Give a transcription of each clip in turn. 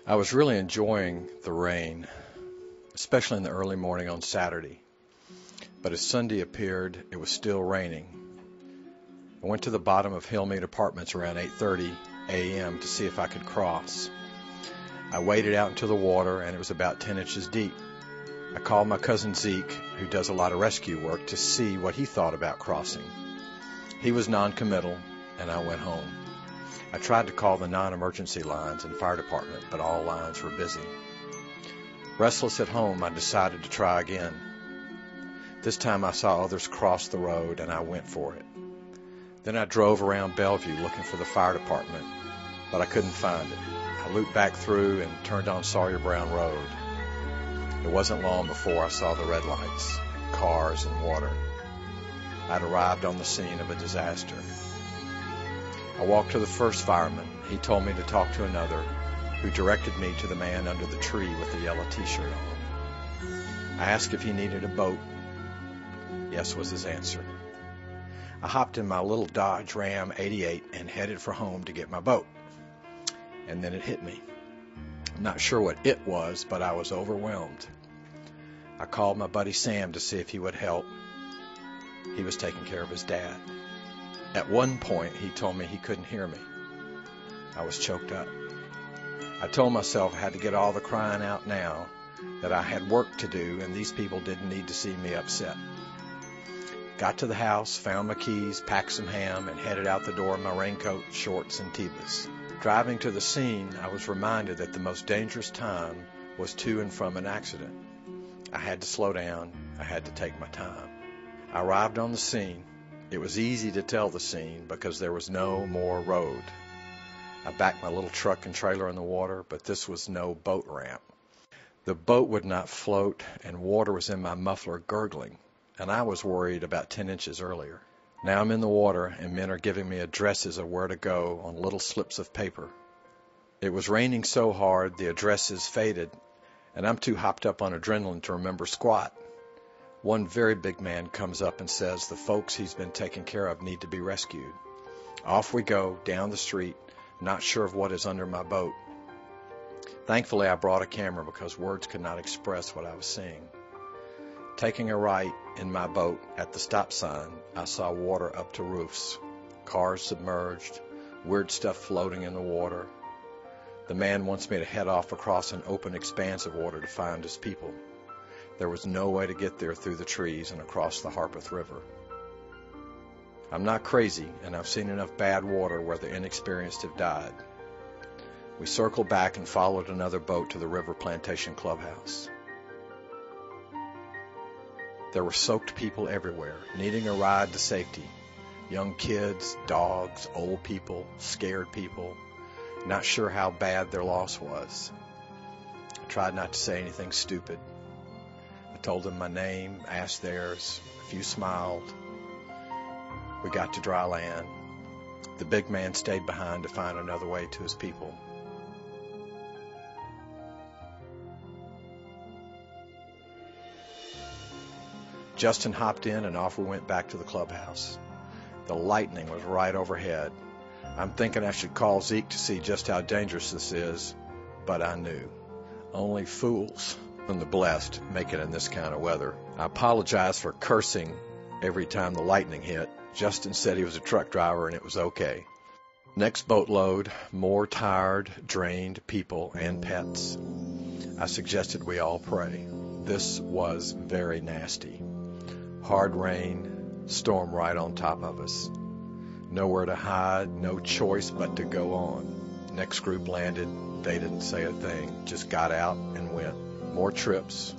I was really enjoying the rain, especially in the early morning on Saturday. But as Sunday appeared, it was still raining. I went to the bottom of Hillmead Apartments around 8:30 a.m. to see if I could cross. I waded out into the water, and it was about 10 inches deep. I called my cousin Zeke, who does a lot of rescue work, to see what he thought about crossing. He was non-committal, and I went home. I tried to call the non-emergency lines and fire department, but all lines were busy. Restless at home, I decided to try again. This time I saw others cross the road, and I went for it. Then I drove around Bellevue looking for the fire department, but I couldn't find it. I looped back through and turned on Sawyer Brown Road. It wasn't long before I saw the red lights, cars, and water. I'd arrived on the scene of a disaster. I walked to the first fireman. He told me to talk to another, who directed me to the man under the tree with the yellow t-shirt on. I asked if he needed a boat. Yes was his answer. I hopped in my little Dodge Ram 88 and headed for home to get my boat. And then it hit me. I'm not sure what it was, but I was overwhelmed. I called my buddy Sam to see if he would help. He was taking care of his dad. At one point, he told me he couldn't hear me. I was choked up. I told myself I had to get all the crying out now, that I had work to do, and these people didn't need to see me upset. Got to the house, found my keys, packed some ham, and headed out the door in my raincoat, shorts, and Tevas. Driving to the scene, I was reminded that the most dangerous time was to and from an accident. I had to slow down. I had to take my time. I arrived on the scene. It was easy to tell the scene because there was no more road. I backed my little truck and trailer in the water, but this was no boat ramp. The boat would not float, and water was in my muffler gurgling, and I was worried about 10 inches earlier. Now I'm in the water, and men are giving me addresses of where to go on little slips of paper. It was raining so hard the addresses faded, and I'm too hopped up on adrenaline to remember squat. One very big man comes up and says the folks he's been taking care of need to be rescued. Off we go, down the street, not sure of what is under my boat. Thankfully, I brought a camera because words could not express what I was seeing. Taking a right in my boat at the stop sign, I saw water up to roofs, cars submerged, weird stuff floating in the water. The man wants me to head off across an open expanse of water to find his people. There was no way to get there through the trees and across the Harpeth River. I'm not crazy, and I've seen enough bad water where the inexperienced have died. We circled back and followed another boat to the River Plantation Clubhouse. There were soaked people everywhere, needing a ride to safety. Young kids, dogs, old people, scared people, not sure how bad their loss was. I tried not to say anything stupid. I told them my name, asked theirs. A few smiled. We got to dry land. The big man stayed behind to find another way to his people. Justin hopped in, and off we went back to the clubhouse. The lightning was right overhead. I'm thinking I should call Zeke to see just how dangerous this is, but I knew. Only fools from the blessed make it in this kind of weather. I apologized for cursing every time the lightning hit. Justin said he was a truck driver and it was okay. Next boatload, more tired, drained people and pets. I suggested we all pray. This was very nasty. Hard rain, storm right on top of us. Nowhere to hide, no choice but to go on. Next group landed. They didn't say a thing, just got out and went. More trips.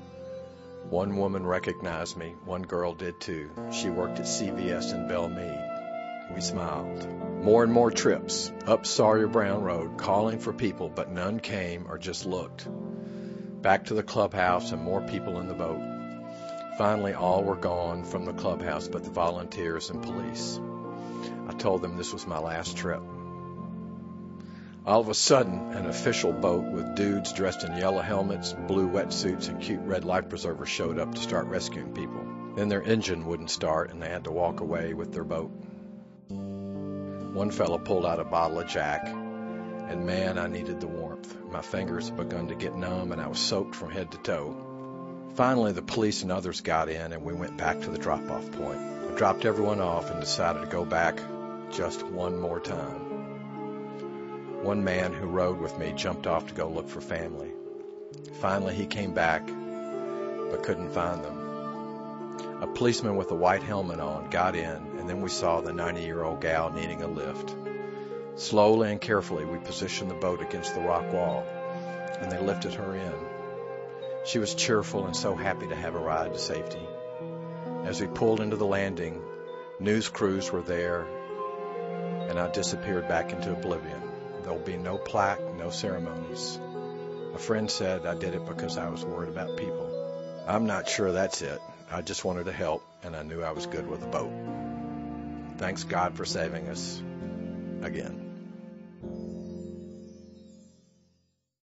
One woman recognized me. One girl did too. She worked at CVS in Bellevue. We smiled. More and more trips. Up Sawyer Brown Road, calling for people, but none came or just looked. Back to the clubhouse and more people in the boat. Finally, all were gone from the clubhouse but the volunteers and police. I told them this was my last trip. All of a sudden, an official boat with dudes dressed in yellow helmets, blue wetsuits, and cute red life preservers showed up to start rescuing people. Then their engine wouldn't start, and they had to walk away with their boat. One fellow pulled out a bottle of Jack. And man, I needed the warmth. My fingers had begun to get numb, and I was soaked from head to toe. Finally, the police and others got in, and we went back to the drop-off point. I dropped everyone off and decided to go back just one more time. One man who rode with me jumped off to go look for family. Finally, he came back, but couldn't find them. A policeman with a white helmet on got in, and then we saw the 90-year-old gal needing a lift. Slowly and carefully, we positioned the boat against the rock wall, and they lifted her in. She was cheerful and so happy to have a ride to safety. As we pulled into the landing, news crews were there, and I disappeared back into oblivion. There'll be no plaque, no ceremonies. A friend said I did it because I was worried about people. I'm not sure that's it. I just wanted to help, and I knew I was good with a boat. Thanks God for saving us again.